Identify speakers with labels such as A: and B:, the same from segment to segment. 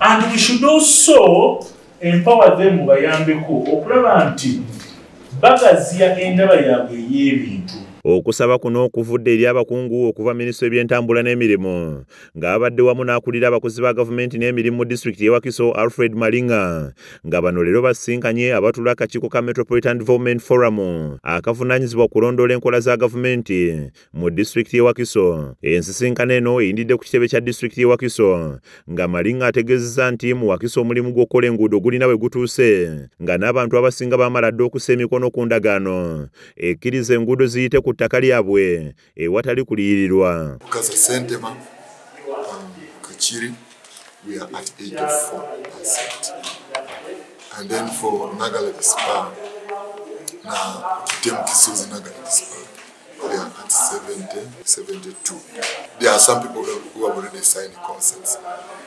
A: and we should also empower them bayambeko okulaba nti bagazya endaba yaabwe ey'ebintu.
B: Okusaba kuno okuvudde eri abakungu okuva minisitule by'entambula n'emirimu ng'abadde wamu n'akulira abakozi ba gavumenti n'emirimu mu disitulikiti y'e Wakiso Alfred Malinga nga bano leero basinkanye abatula akakiiko ka Metropolitan Development Forum akavunaanyizibwa okulondoola enkola za gavumenti mu disitulikiti y'e Wakiso. Ensisinkano eno eyindidde ku kitebe kya disitulikiti y'e Wakiso nga Malinga ategeezezza nti mu Wakiso omulimu gw'okukola enguudo gulina we gutuuse nga n'abantu abasinga bamala dde okussa emikono ku ndagaano ekkiriza enguudo ziyite ku ttaka lyabwe ewatali kuliyirirwa.
C: Because Sentema, Kachiri, we are at 84%. And then for Nagaladi Spa, now Kitem Kisozi Nagaladi Spa, we are at 72. There are some people who have already signed consents.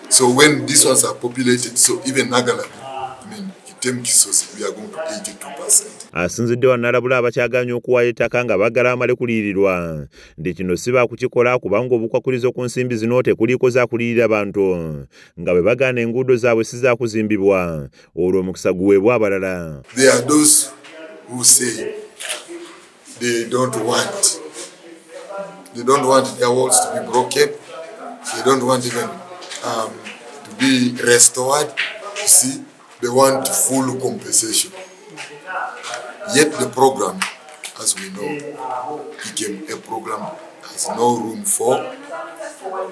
C: So when these ones are populated, so even Nagaladi, we are going to 82%.
B: Asinzidde wannalabula abakyaganya okuwaayo ettaka nga baggala amale kuliyirirwa nti kino si baakukikola kubanga obukwakulizo ku nsimbi zino tekuliiko zaakuliyirira bantu nga bwe bagaana enguudo zaabwe si zaakuzimbibwa olwo omukisa guweebwa abalala.
C: There are those who say they don't want their walls to be broken, they don't want even to be restored. You see, they want full compensation. Yet the program, as we know, became a program has no room for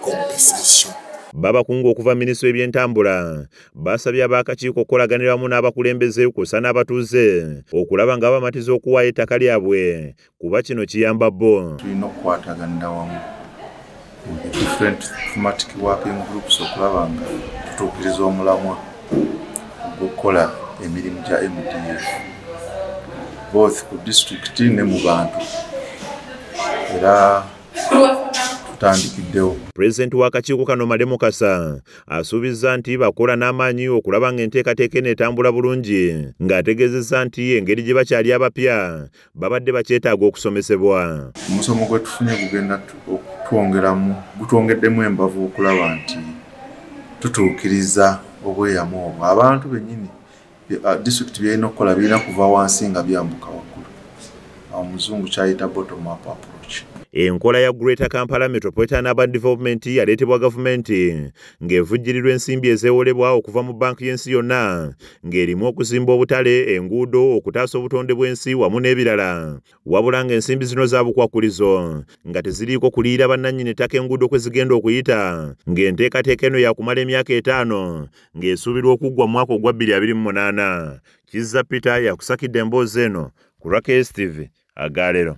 C: compensation.
B: Babakungu okuva minisitule by'entambula basabye ab'akakiiko okukolaganira wamu n'abakulembeze kussa n'abatuuze okulaba nga bamatiza okuwaayo ettaka lyabwe kuba kino kiyamba bo.
D: Tulina okukwataganira wamu different thematic working groups okulaba nga tutuukiriza omulamwa ogw'okukola emirimu gya MDF both ku district ne mu bantu era tutandikiddewo.
B: Pulezidenti w'akakiiko kano Made Mukasa asuubizza nti bakola n'amaanyi okulaba ng'enteekateeka eno etambula bulungi ng'ategeezezza nti engeri gye bakyali abapya babadde bakyetaaga okusomesebwa.
D: Omusomo gwe tufunye gugenda gutwongeddemu embavu okulaba nti tutuukiriza obweyamu obwo abantu bennyini disitulikiti byalina okukola birina kuva wansi nga byambuka waggulu. Omuzungu kyayita bottom up approach.
B: Enkola ya Greater Kampala Metropolitan Urban Development yaleetebwa gavumenti ng'evujjirirwa ensimbi ezeewolebwa okuva mu banka y'ensi yonna ng'erimu okuzimba obutale, enguudo, okutaasa obutonde bw'ensi wamu n'ebirala. Wabula ng'ensimbi zino za bukwakulizo nga teziriiko kuliyira bannannyini ettaka enguudo kwe zigenda okuyita ng'enteekateeka eno yakumala emyaka 5 ng'esuubirwa okuggwa mu mwaka ogwa 2028. Kizza Peter yakusakidde emboozi eno ku Rakes TV Agalero.